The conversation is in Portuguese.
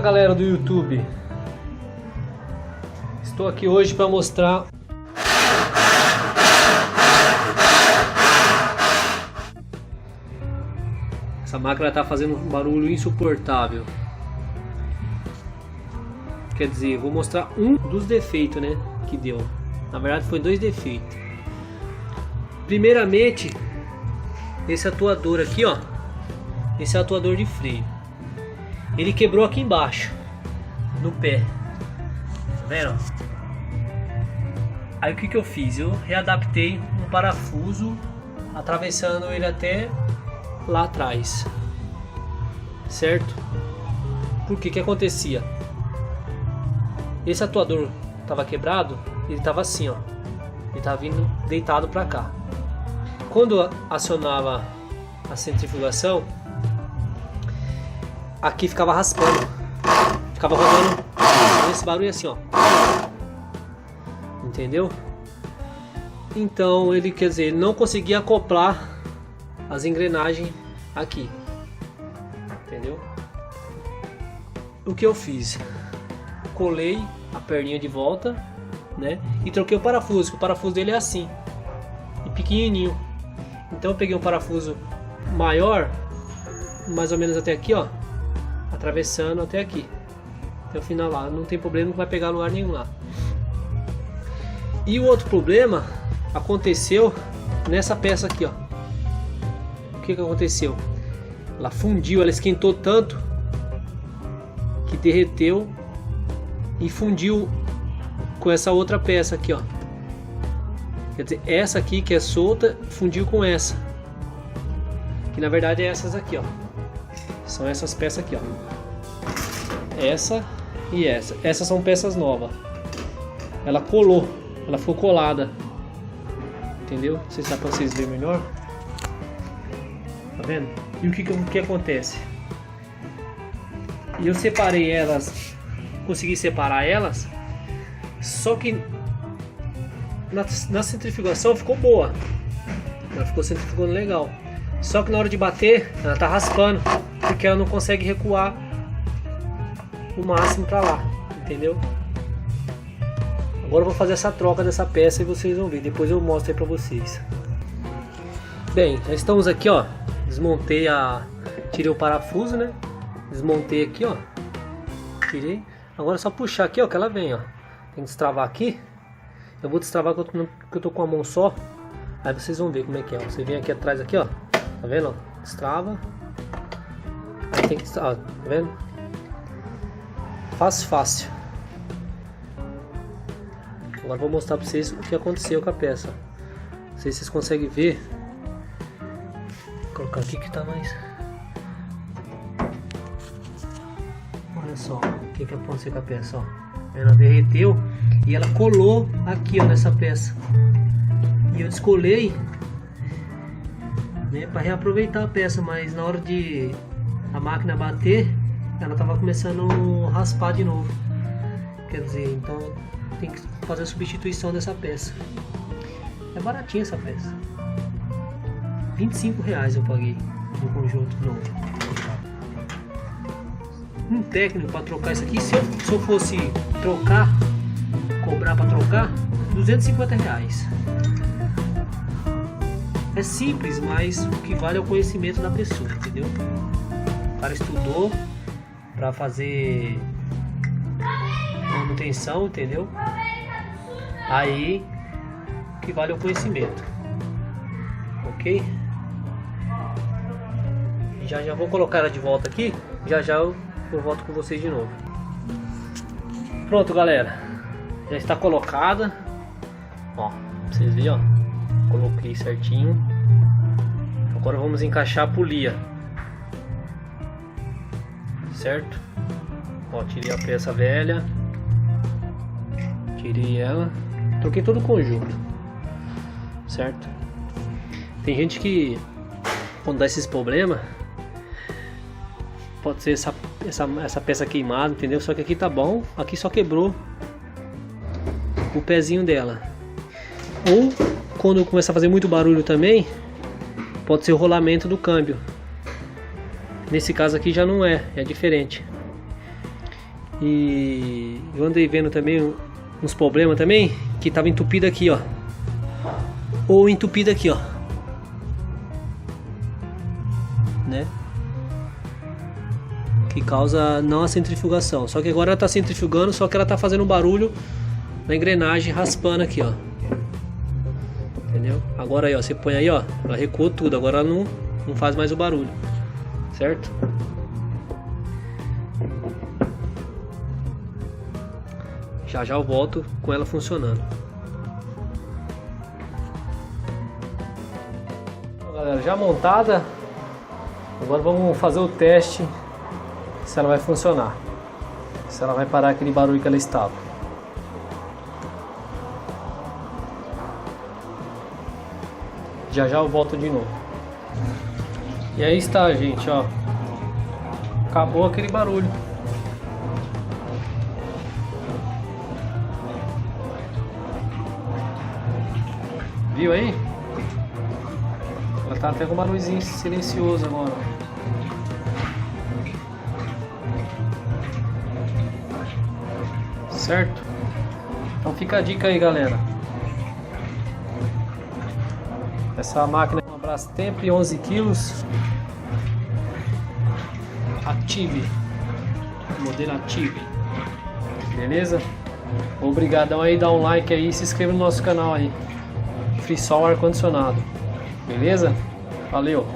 Fala galera do YouTube, estou aqui hoje para mostrar essa máquina está fazendo um barulho insuportável. Quer dizer, vou mostrar um dos defeitos, né, que deu. Na verdade foi dois defeitos. Primeiramente, esse atuador aqui, ó, esse atuador de freio, ele quebrou aqui embaixo no pé, tá vendo? Aí o que eu fiz? Eu readaptei um parafuso, atravessando ele até lá atrás, certo? Por que acontecia? Esse atuador estava quebrado, ele estava assim, ó, ele estava vindo deitado para cá. Quando acionava a centrifugação, aqui ficava raspando, ficava rodando esse barulho assim, ó, entendeu? Então ele, quer dizer, ele não conseguia acoplar as engrenagens aqui, entendeu? O que eu fiz? Colei a perninha de volta, né? E troquei o parafuso, que o parafuso dele é assim, e pequenininho. Então eu peguei um parafuso maior, mais ou menos até aqui, ó, atravessando até aqui, até o final lá. Não tem problema, não vai pegar lugar nenhum lá. E o outro problema aconteceu nessa peça aqui, ó. O que aconteceu? Ela fundiu, ela esquentou tanto que derreteu e fundiu com essa outra peça aqui, ó. Quer dizer, essa aqui que é solta fundiu com essa, que na verdade é essas aqui, ó. São essas peças aqui, ó. Essa e essa. Essas são peças novas. Ela colou, ela ficou colada, entendeu? Não sei se dá pra vocês verem melhor. Tá vendo? E o que acontece? E eu separei elas, consegui separar elas, só que na centrifugação ficou boa, ela ficou centrifugando legal, só que na hora de bater ela tá raspando, porque ela não consegue recuar o máximo para lá, entendeu? Agora eu vou fazer essa troca dessa peça e vocês vão ver, depois eu mostro aí para vocês. Bem, já estamos aqui, ó, desmontei tirei o parafuso, né, desmontei aqui, ó, tirei. Agora é só puxar aqui, ó, que ela vem, ó. Tem que destravar aqui. Eu vou destravar que eu tô com a mão só. Aí vocês vão ver como é que é, ó. Você vem aqui atrás aqui, ó. Tá vendo, ó? Destrava. Aí tem que destravar, tá vendo? Fácil. Agora eu vou mostrar pra vocês o que aconteceu com a peça. Não sei se vocês conseguem ver. Vou colocar aqui que tá mais... Olha só o que aconteceu com a peça, ó. Ela derreteu e ela colou aqui, ó, nessa peça. E eu descolei, né, para reaproveitar a peça, mas na hora de a máquina bater, ela tava começando a raspar de novo. Quer dizer, então tem que fazer a substituição dessa peça. É baratinha essa peça. R$25 eu paguei no conjunto novo. Um técnico para trocar isso aqui, se eu fosse trocar, cobrar para trocar, R$250. É simples, mas o que vale é o conhecimento da pessoa, entendeu? O cara estudou para fazer manutenção, entendeu? Aí o que vale é o conhecimento, ok? Já vou colocar ela de volta aqui, já eu volto com vocês de novo. Pronto, galera, já está colocada, ó, pra vocês verem, ó, coloquei certinho. Agora vamos encaixar a polia, certo? Ó, tirei a peça velha, tirei ela, troquei todo o conjunto, certo? Tem gente que, quando dá esses problemas, pode ser essa peça queimada, entendeu? Só que aqui tá bom, aqui só quebrou o pezinho dela. Ou quando começar a fazer muito barulho também, pode ser o rolamento do câmbio. Nesse caso aqui já não é diferente. E eu andei vendo também uns problemas também, que tava entupido aqui, ó. Ou entupido aqui, ó. Né? Que causa não a centrifugação. Só que agora ela tá centrifugando, só que ela tá fazendo um barulho na engrenagem, raspando aqui, ó. Entendeu? Agora aí, ó, você põe aí, ó, ela recuou tudo, agora ela não faz mais o barulho. Certo? Já já eu volto com ela funcionando. Então, galera, já montada. Agora vamos fazer o teste se ela vai funcionar. Se ela vai parar aquele barulho que ela estava. Já já eu volto de novo. E aí está, gente, ó. Acabou aquele barulho. Viu aí? Ela tá até com um barulhozinho silencioso agora. Certo? Então fica a dica aí, galera. Essa máquina é uma Brastemp 11 kg. Active. Modelo Active. Beleza? Obrigadão aí, dá um like aí e se inscreva no nosso canal aí. Frisol ar-condicionado. Beleza? Valeu!